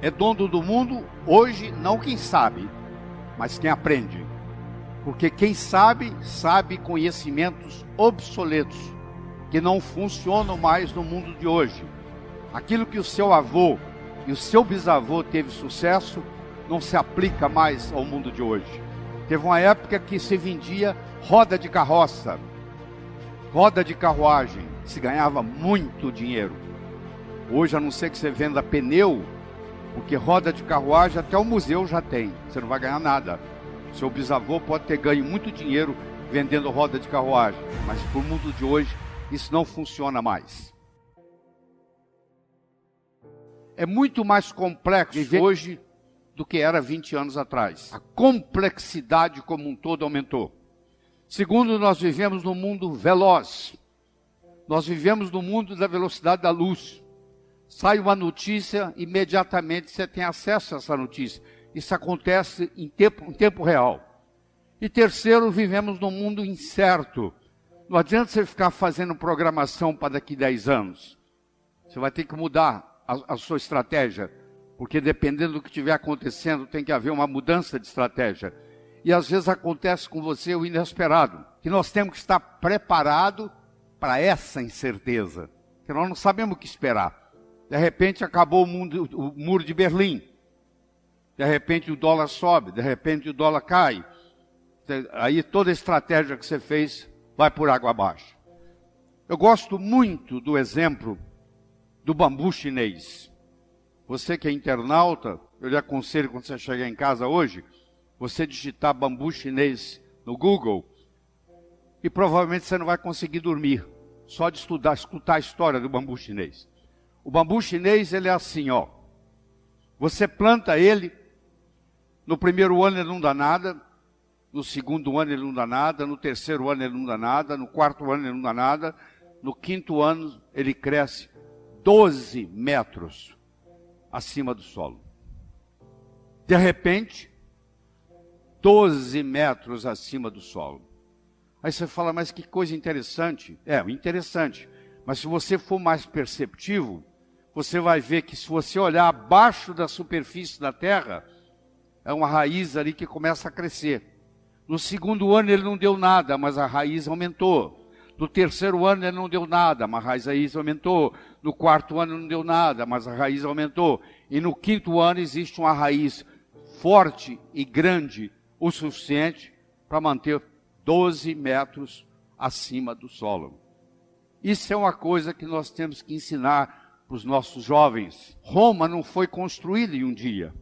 é dono do mundo hoje, não quem sabe, mas quem aprende. Porque quem sabe, sabe conhecimentos obsoletos, que não funcionam mais no mundo de hoje. Aquilo que o seu avô e o seu bisavô teve sucesso, não se aplica mais ao mundo de hoje. Teve uma época que se vendia roda de carroça, roda de carruagem, se ganhava muito dinheiro. Hoje, a não ser que você venda pneu, porque roda de carruagem até o museu já tem, você não vai ganhar nada. Seu bisavô pode ter ganho muito dinheiro vendendo roda de carruagem, mas para o mundo de hoje, isso não funciona mais. É muito mais complexo viver hoje do que era 20 anos atrás. A complexidade como um todo aumentou. Segundo, nós vivemos num mundo veloz. Nós vivemos no mundo da velocidade da luz. Sai uma notícia, imediatamente você tem acesso a essa notícia. Isso acontece em tempo real. E terceiro, vivemos num mundo incerto. Não adianta você ficar fazendo programação para daqui 10 anos. Você vai ter que mudar a sua estratégia, porque dependendo do que estiver acontecendo, tem que haver uma mudança de estratégia. E às vezes acontece com você o inesperado, que nós temos que estar preparados para essa incerteza, que nós não sabemos o que esperar. De repente acabou o muro de Berlim, de repente o dólar sobe, de repente o dólar cai, aí toda a estratégia que você fez vai por água abaixo. Eu gosto muito do exemplo do bambu chinês. Você que é internauta, eu lhe aconselho quando você chegar em casa hoje, você digitar bambu chinês no Google e provavelmente você não vai conseguir dormir, só de escutar a história do bambu chinês. O bambu chinês, ele é assim, ó. Você planta ele, no primeiro ano ele não dá nada, no segundo ano ele não dá nada, no terceiro ano ele não dá nada, no quarto ano ele não dá nada, no quinto ano ele cresce 12 metros acima do solo. De repente, 12 metros acima do solo. Aí você fala, mas que coisa interessante. É, interessante. Mas se você for mais perceptivo, você vai ver que se você olhar abaixo da superfície da terra, é uma raiz ali que começa a crescer. No segundo ano ele não deu nada, mas a raiz aumentou. No terceiro ano ele não deu nada, mas a raiz aumentou. No quarto ano não deu nada, mas a raiz aumentou. E no quinto ano existe uma raiz forte e grande o suficiente para manter 12 metros acima do solo. Isso é uma coisa que nós temos que ensinar para os nossos jovens. Roma não foi construída em um dia.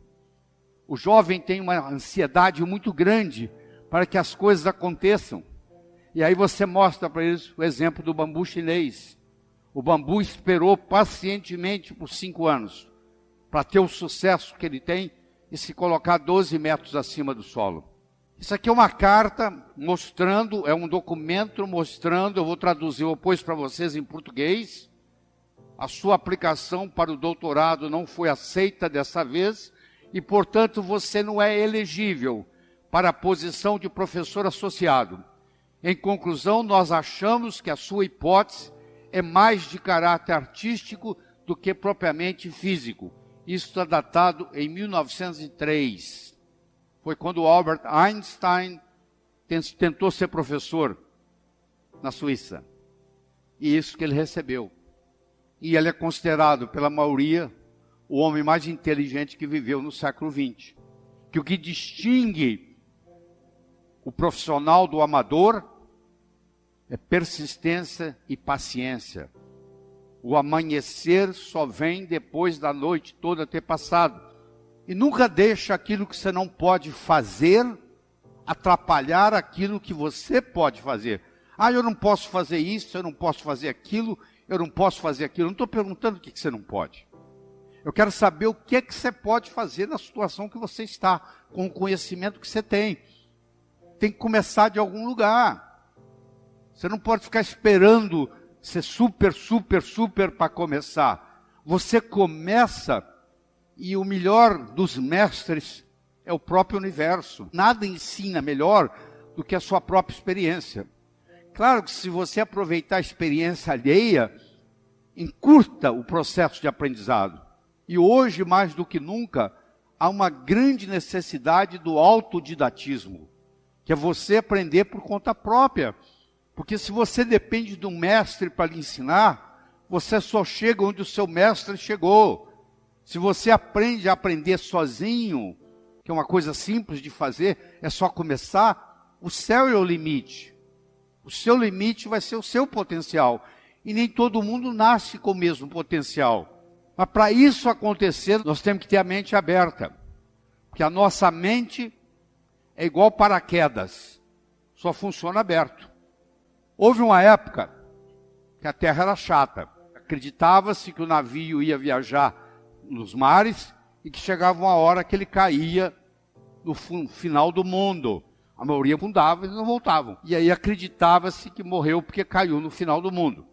O jovem tem uma ansiedade muito grande para que as coisas aconteçam. E aí você mostra para eles o exemplo do bambu chinês. O bambu esperou pacientemente por 5 anos para ter o sucesso que ele tem e se colocar 12 metros acima do solo. Isso aqui é uma carta mostrando, é um documento mostrando, eu vou traduzir depois para vocês em português. A sua aplicação para o doutorado não foi aceita dessa vez e, portanto, você não é elegível para a posição de professor associado. Em conclusão, nós achamos que a sua hipótese é mais de caráter artístico do que propriamente físico. Isso está datado em 1903. Foi quando Albert Einstein tentou ser professor na Suíça. E isso que ele recebeu. E ele é considerado pela maioria o homem mais inteligente que viveu no século XX. Que o que distingue o profissional do amador é persistência e paciência. O amanhecer só vem depois da noite toda ter passado. E nunca deixa aquilo que você não pode fazer atrapalhar aquilo que você pode fazer. Ah, eu não posso fazer isso, eu não posso fazer aquilo, eu não posso fazer aquilo. Eu não estou perguntando o que você não pode. Eu quero saber o que você pode fazer na situação que você está, com o conhecimento que você tem. Tem que começar de algum lugar. Você não pode ficar esperando ser super para começar. Você começa e o melhor dos mestres é o próprio universo. Nada ensina melhor do que a sua própria experiência. Claro que se você aproveitar a experiência alheia, encurta o processo de aprendizado. E hoje, mais do que nunca, há uma grande necessidade do autodidatismo, que é você aprender por conta própria. Porque se você depende de um mestre para lhe ensinar, você só chega onde o seu mestre chegou. Se você aprende a aprender sozinho, que é uma coisa simples de fazer, é só começar, o céu é o limite. O seu limite vai ser o seu potencial. E nem todo mundo nasce com o mesmo potencial. Mas para isso acontecer, nós temos que ter a mente aberta. Porque a nossa mente é igual paraquedas. Só funciona aberto. Houve uma época que a terra era chata. Acreditava-se que o navio ia viajar nos mares e que chegava uma hora que ele caía no final do mundo. A maioria afundava e não voltavam. E aí acreditava-se que morreu porque caiu no final do mundo.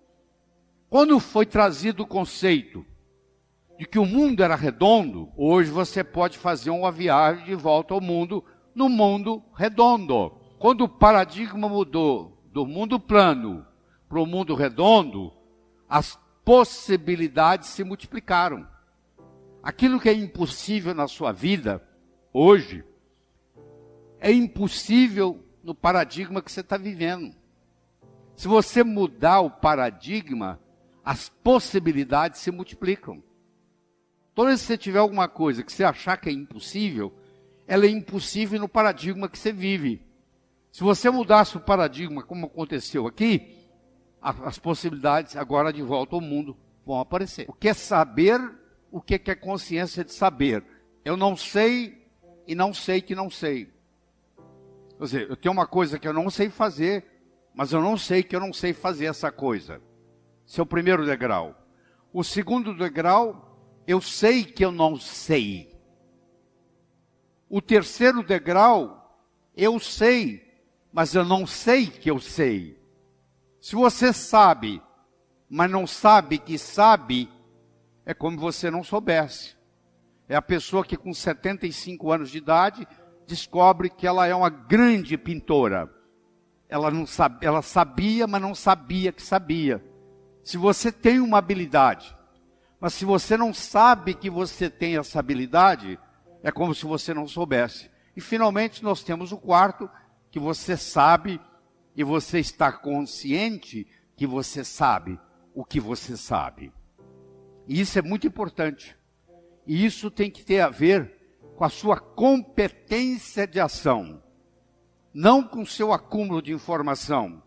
Quando foi trazido o conceito de que o mundo era redondo, hoje você pode fazer uma viagem de volta ao mundo, no mundo redondo. Quando o paradigma mudou do mundo plano para o mundo redondo, as possibilidades se multiplicaram. Aquilo que é impossível na sua vida, hoje, é impossível no paradigma que você está vivendo. Se você mudar o paradigma, as possibilidades se multiplicam. Toda vez que você tiver alguma coisa que você achar que é impossível, ela é impossível no paradigma que você vive. Se você mudasse o paradigma, como aconteceu aqui, as possibilidades agora de volta ao mundo vão aparecer. O que é saber, o que é consciência de saber? Eu não sei e não sei que não sei. Quer dizer, eu tenho uma coisa que eu não sei fazer, mas eu não sei que eu não sei fazer essa coisa. Esse é o primeiro degrau. O segundo degrau, eu sei que eu não sei. O terceiro degrau, eu sei, mas eu não sei que eu sei. Se você sabe, mas não sabe que sabe, é como você não soubesse. É a pessoa que com 75 anos de idade descobre que ela é uma grande pintora. Ela sabia, mas não sabia que sabia. Se você tem uma habilidade, mas se você não sabe que você tem essa habilidade, é como se você não soubesse. E finalmente nós temos o quarto, que você sabe e você está consciente que você sabe o que você sabe. E isso é muito importante. E isso tem que ter a ver com a sua competência de ação, não com o seu acúmulo de informação.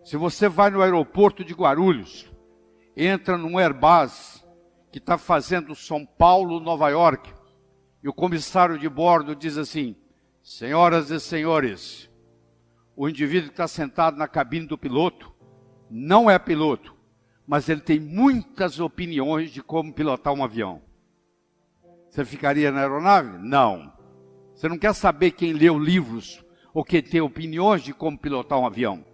Se você vai no aeroporto de Guarulhos, entra num Airbus que está fazendo São Paulo, Nova York, e o comissário de bordo diz assim: senhoras e senhores, o indivíduo que está sentado na cabine do piloto não é piloto, mas ele tem muitas opiniões de como pilotar um avião. Você ficaria na aeronave? Não. Você não quer saber quem leu livros ou quem tem opiniões de como pilotar um avião.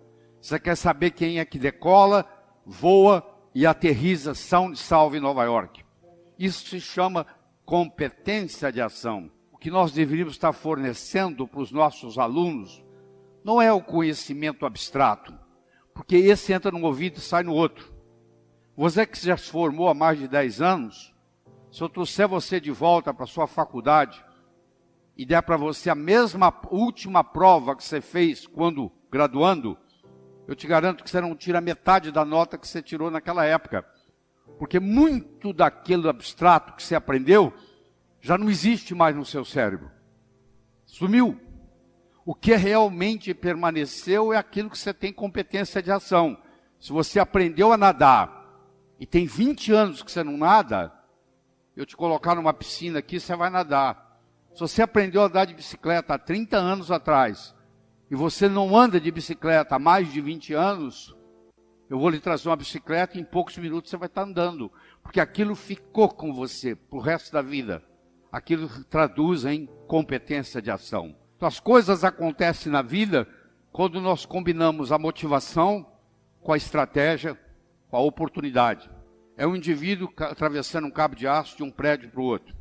Você quer saber quem é que decola, voa e aterriza são e salvo em Nova York. Isso se chama competência de ação. O que nós deveríamos estar fornecendo para os nossos alunos não é o conhecimento abstrato, porque esse entra num ouvido e sai no outro. Você que já se formou há mais de 10 anos, se eu trouxer você de volta para a sua faculdade e der para você a mesma última prova que você fez quando graduando, eu te garanto que você não tira metade da nota que você tirou naquela época. Porque muito daquilo abstrato que você aprendeu já não existe mais no seu cérebro. Sumiu. O que realmente permaneceu é aquilo que você tem competência de ação. Se você aprendeu a nadar e tem 20 anos que você não nada, eu te colocar numa piscina aqui, você vai nadar. Se você aprendeu a andar de bicicleta há 30 anos atrás, e você não anda de bicicleta há mais de 20 anos, eu vou lhe trazer uma bicicleta e em poucos minutos você vai estar andando. Porque aquilo ficou com você para o resto da vida. Aquilo traduz em competência de ação. Então as coisas acontecem na vida quando nós combinamos a motivação com a estratégia, com a oportunidade. É um indivíduo atravessando um cabo de aço de um prédio para o outro.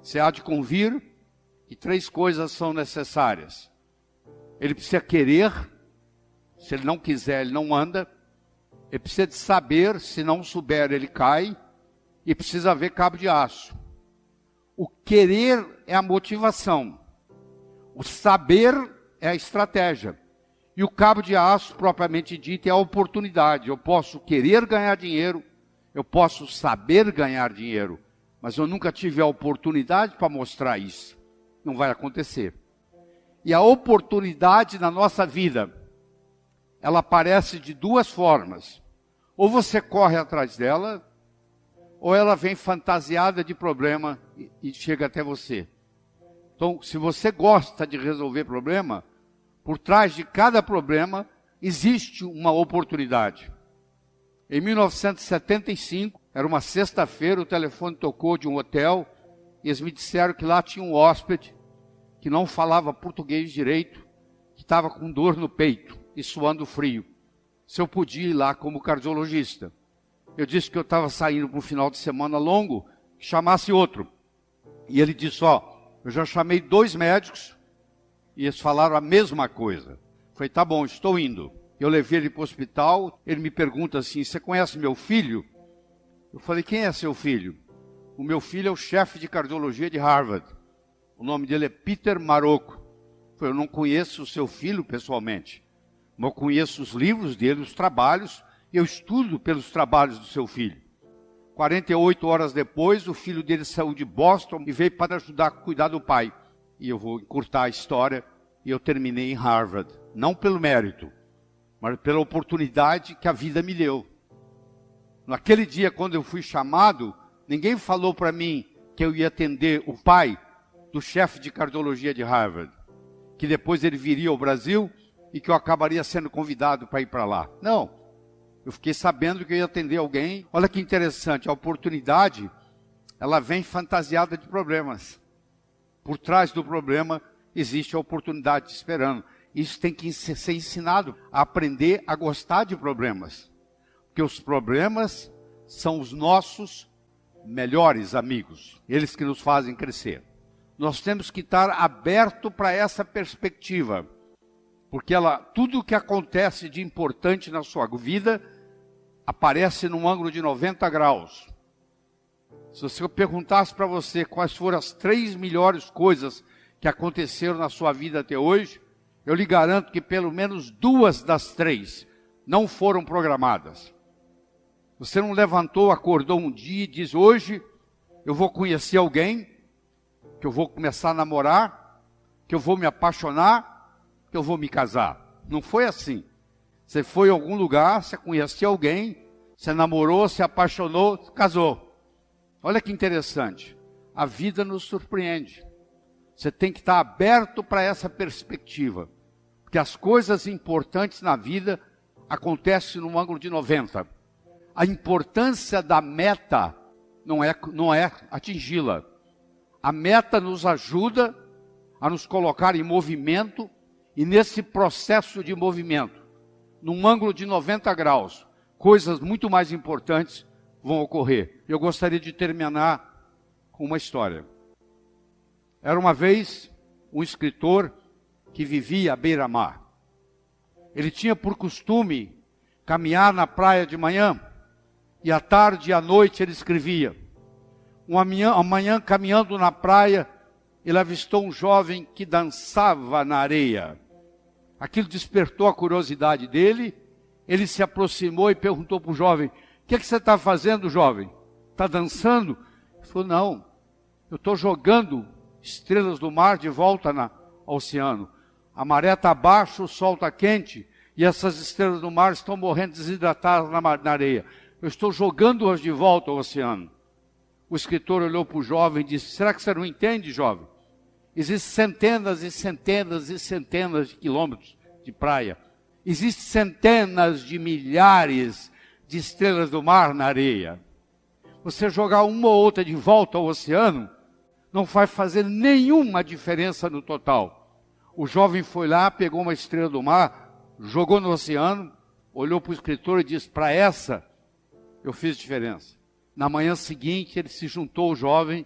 Você há de convir que 3 coisas são necessárias. Ele precisa querer, se ele não quiser, ele não anda. Ele precisa de saber, se não souber, ele cai. E precisa haver cabo de aço. O querer é a motivação. O saber é a estratégia. E o cabo de aço, propriamente dito, é a oportunidade. Eu posso querer ganhar dinheiro, eu posso saber ganhar dinheiro, mas eu nunca tive a oportunidade para mostrar isso. Não vai acontecer. E a oportunidade na nossa vida, ela aparece de duas formas. Ou você corre atrás dela, ou ela vem fantasiada de problema e chega até você. Então, se você gosta de resolver problema, por trás de cada problema existe uma oportunidade. Em 1975, era uma sexta-feira, o telefone tocou de um hotel e eles me disseram que lá tinha um hóspede que não falava português direito, que estava com dor no peito e suando frio. Se eu podia ir lá como cardiologista. Eu disse que eu estava saindo para um final de semana longo, que chamasse outro. E ele disse, eu já chamei 2 médicos e eles falaram a mesma coisa. Falei, tá bom, estou indo. Eu levei ele para o hospital, ele me pergunta assim, você conhece meu filho? Eu falei, quem é seu filho? O meu filho é o chefe de cardiologia de Harvard. O nome dele é Peter Marocco. Eu falei, eu não conheço o seu filho pessoalmente, mas eu conheço os livros dele, os trabalhos, e eu estudo pelos trabalhos do seu filho. 48 horas depois, o filho dele saiu de Boston e veio para ajudar a cuidar do pai. E eu vou encurtar a história, e eu terminei em Harvard. Não pelo mérito, mas pela oportunidade que a vida me deu. Naquele dia, quando eu fui chamado, ninguém falou para mim que eu ia atender o pai do chefe de cardiologia de Harvard, que depois ele viria ao Brasil e que eu acabaria sendo convidado para ir para lá. Não. Eu fiquei sabendo que eu ia atender alguém. Olha que interessante, a oportunidade, ela vem fantasiada de problemas. Por trás do problema existe a oportunidade esperando. Isso tem que ser ensinado a aprender a gostar de problemas. Porque os problemas são os nossos melhores amigos. Eles que nos fazem crescer. Nós temos que estar aberto para essa perspectiva. Porque tudo o que acontece de importante na sua vida aparece num ângulo de 90 graus. Se eu perguntasse para você quais foram as 3 melhores coisas que aconteceram na sua vida até hoje, eu lhe garanto que pelo menos 2 das 3 não foram programadas. Você não levantou, acordou um dia e diz, hoje eu vou conhecer alguém, que eu vou começar a namorar, que eu vou me apaixonar, que eu vou me casar. Não foi assim. Você foi em algum lugar, você conheceu alguém, você namorou, se apaixonou, casou. Olha que interessante. A vida nos surpreende. Você tem que estar aberto para essa perspectiva. Porque as coisas importantes na vida acontecem num ângulo de 90. A importância da meta não é atingi-la. A meta nos ajuda a nos colocar em movimento. E nesse processo de movimento, num ângulo de 90 graus, coisas muito mais importantes vão ocorrer. Eu gostaria de terminar com uma história. Era uma vez um escritor que vivia à beira-mar. Ele tinha por costume caminhar na praia de manhã, e à tarde e à noite ele escrevia. Uma manhã caminhando na praia, ele avistou um jovem que dançava na areia. Aquilo despertou a curiosidade dele. Ele se aproximou e perguntou para o jovem, o que você está fazendo, jovem? Está dançando? Ele falou, não, eu estou jogando estrelas do mar de volta ao oceano. A maré está baixa, o sol está quente, e essas estrelas do mar estão morrendo desidratadas na areia. Eu estou jogando-as de volta ao oceano. O escritor olhou para o jovem e disse, será que você não entende, jovem? Existem centenas e centenas e centenas de quilômetros de praia. Existem centenas de milhares de estrelas do mar na areia. Você jogar uma ou outra de volta ao oceano não vai fazer nenhuma diferença no total. O jovem foi lá, pegou uma estrela do mar, jogou no oceano, olhou para o escritor e disse, para essa eu fiz diferença. Na manhã seguinte ele se juntou ao jovem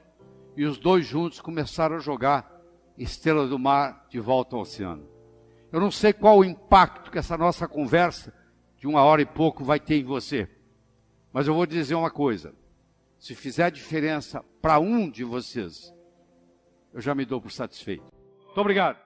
e os dois juntos começaram a jogar estrelas do mar de volta ao oceano. Eu não sei qual o impacto que essa nossa conversa de 1 hora e pouco vai ter em você. Mas eu vou dizer uma coisa. Se fizer diferença para um de vocês, eu já me dou por satisfeito. Muito obrigado.